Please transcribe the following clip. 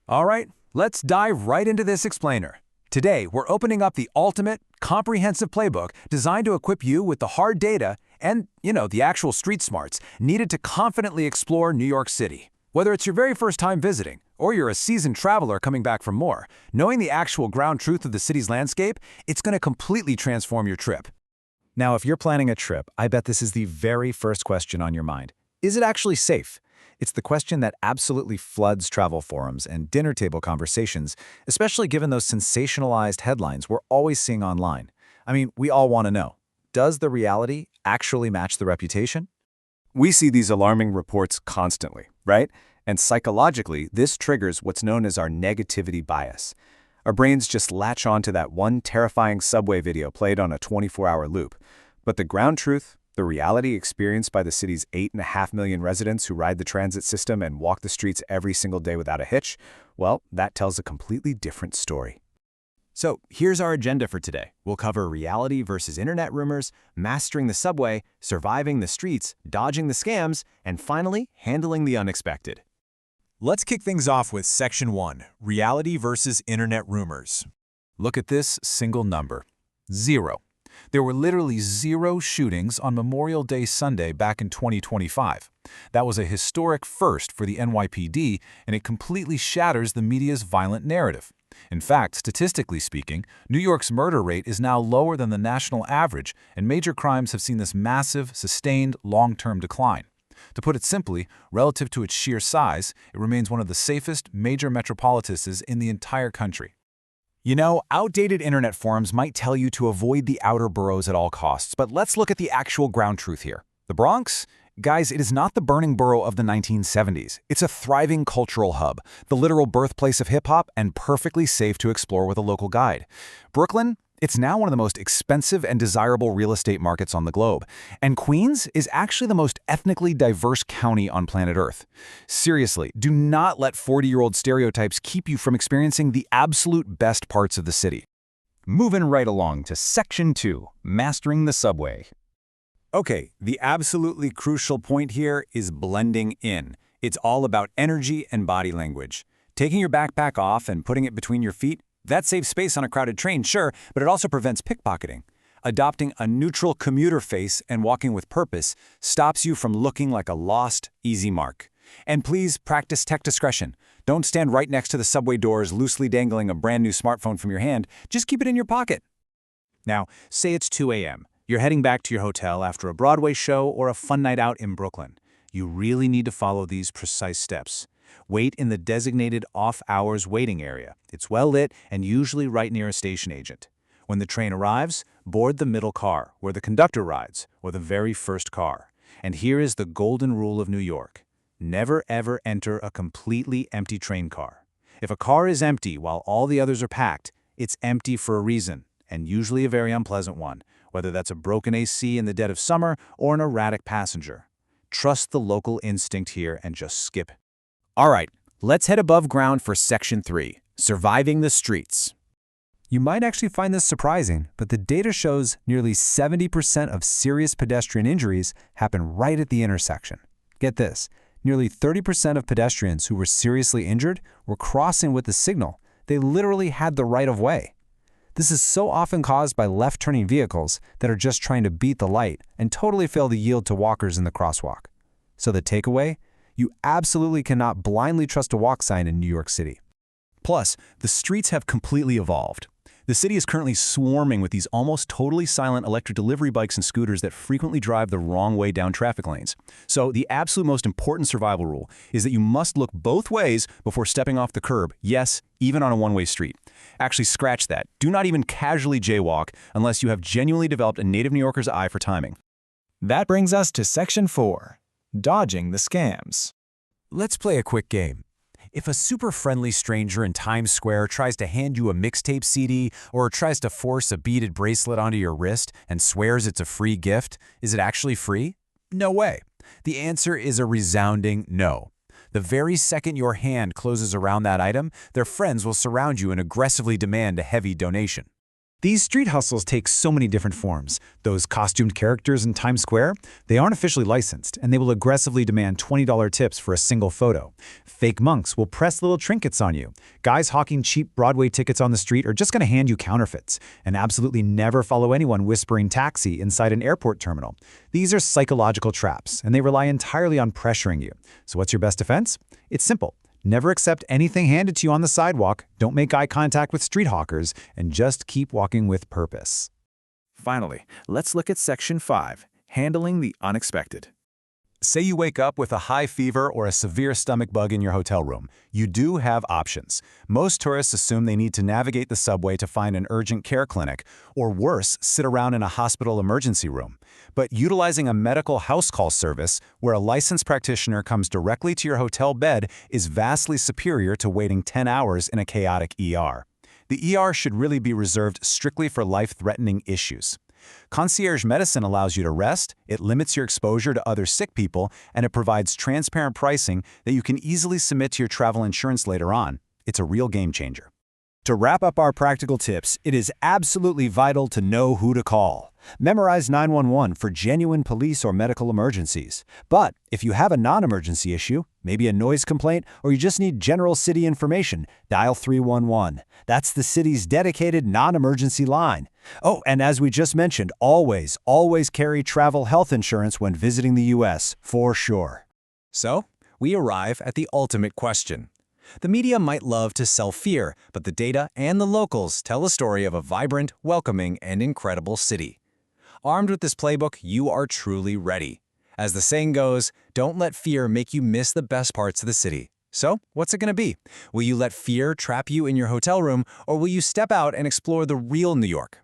All right, let's dive right into this explainer. Today, we're opening up the ultimate, comprehensive playbook designed to equip you with the hard data and, the actual street smarts needed to confidently explore New York City. Whether it's your very first time visiting, or you're a seasoned traveler coming back for more, knowing the actual ground truth of the city's landscape, it's going to completely transform your trip. Now, if you're planning a trip, I bet this is the very first question on your mind. Is it actually safe? It's the question that absolutely floods travel forums and dinner table conversations, especially given those sensationalized headlines we're always seeing online. I mean, we all want to know, does the reality actually match the reputation? We see these alarming reports constantly, right? And psychologically, this triggers what's known as our negativity bias. Our brains just latch on to that one terrifying subway video played on a 24-hour loop. But the ground truth, the reality experienced by the city's 8.5 million residents who ride the transit system and walk the streets every single day without a hitch, well, that tells a completely different story. So here's our agenda for today. We'll cover reality versus internet rumors, mastering the subway, surviving the streets, dodging the scams, and finally, handling the unexpected. Let's kick things off with Section 1, Reality versus Internet Rumors. Look at this single number, 0. There were literally 0 shootings on Memorial Day Sunday back in 2025. That was a historic first for the NYPD, and it completely shatters the media's violent narrative. In fact, statistically speaking, New York's murder rate is now lower than the national average, and major crimes have seen this massive, sustained, long-term decline. To put it simply, relative to its sheer size, it remains one of the safest major metropolises in the entire country. Outdated internet forums might tell you to avoid the outer boroughs at all costs, but let's look at the actual ground truth here. The Bronx? Guys, it is not the burning borough of the 1970s. It's a thriving cultural hub, the literal birthplace of hip-hop, and perfectly safe to explore with a local guide. Brooklyn? It's now one of the most expensive and desirable real estate markets on the globe. And Queens is actually the most ethnically diverse county on planet Earth. Seriously, do not let 40-year-old stereotypes keep you from experiencing the absolute best parts of the city. Moving right along to Section 2, Mastering the Subway. Okay, the absolutely crucial point here is blending in. It's all about energy and body language. Taking your backpack off and putting it between your feet, that saves space on a crowded train, sure, but it also prevents pickpocketing. Adopting a neutral commuter face and walking with purpose stops you from looking like a lost, easy mark. And please practice tech discretion. Don't stand right next to the subway doors loosely dangling a brand new smartphone from your hand. Just keep it in your pocket. Now, say it's 2 a.m. You're heading back to your hotel after a Broadway show or a fun night out in Brooklyn. You really need to follow these precise steps. Wait in the designated off-hours waiting area. It's well lit and usually right near a station agent. When the train arrives, board the middle car, where the conductor rides, or the very first car. And here is the golden rule of New York. Never ever enter a completely empty train car. If a car is empty while all the others are packed, it's empty for a reason, and usually a very unpleasant one, whether that's a broken AC in the dead of summer or an erratic passenger. Trust the local instinct here and just skip. All right, let's head above ground for Section 3, Surviving the Streets. You might actually find this surprising, but the data shows nearly 70% of serious pedestrian injuries happen right at the intersection. Get this, nearly 30% of pedestrians who were seriously injured were crossing with the signal. They literally had the right of way. This is so often caused by left-turning vehicles that are just trying to beat the light and totally fail to yield to walkers in the crosswalk. So the takeaway? You absolutely cannot blindly trust a walk sign in New York City. Plus, the streets have completely evolved. The city is currently swarming with these almost totally silent electric delivery bikes and scooters that frequently drive the wrong way down traffic lanes. So the absolute most important survival rule is that you must look both ways before stepping off the curb, yes, even on a one-way street. Actually, scratch that. Do not even casually jaywalk unless you have genuinely developed a native New Yorker's eye for timing. That brings us to Section 4, Dodging the Scams. Let's play a quick game. If a super friendly stranger in Times Square tries to hand you a mixtape CD or tries to force a beaded bracelet onto your wrist and swears it's a free gift, is it actually free? No way. The answer is a resounding no. The very second your hand closes around that item, their friends will surround you and aggressively demand a heavy donation. These street hustles take so many different forms. Those costumed characters in Times Square, they aren't officially licensed, and they will aggressively demand $20 tips for a single photo. Fake monks will press little trinkets on you. Guys hawking cheap Broadway tickets on the street are just going to hand you counterfeits. And absolutely never follow anyone whispering taxi inside an airport terminal. These are psychological traps, and they rely entirely on pressuring you. So what's your best defense? It's simple. Never accept anything handed to you on the sidewalk, don't make eye contact with street hawkers, and just keep walking with purpose. Finally, let's look at Section 5, Handling the Unexpected. Say you wake up with a high fever or a severe stomach bug in your hotel room. You do have options. Most tourists assume they need to navigate the subway to find an urgent care clinic, or worse, sit around in a hospital emergency room. But utilizing a medical house call service, where a licensed practitioner comes directly to your hotel bed, is vastly superior to waiting 10 hours in a chaotic ER. The ER should really be reserved strictly for life-threatening issues. Concierge medicine allows you to rest, it limits your exposure to other sick people, and it provides transparent pricing that you can easily submit to your travel insurance later on. It's a real game changer. To wrap up our practical tips, it is absolutely vital to know who to call. Memorize 911 for genuine police or medical emergencies. But if you have a non-emergency issue, maybe a noise complaint, or you just need general city information, dial 311. That's the city's dedicated non-emergency line. Oh, and as we just mentioned, always carry travel health insurance when visiting the U.S., for sure. So, we arrive at the ultimate question. The media might love to sell fear, but the data and the locals tell a story of a vibrant, welcoming, and incredible city. Armed with this playbook, you are truly ready. As the saying goes, don't let fear make you miss the best parts of the city. So, what's it going to be? Will you let fear trap you in your hotel room, or will you step out and explore the real New York?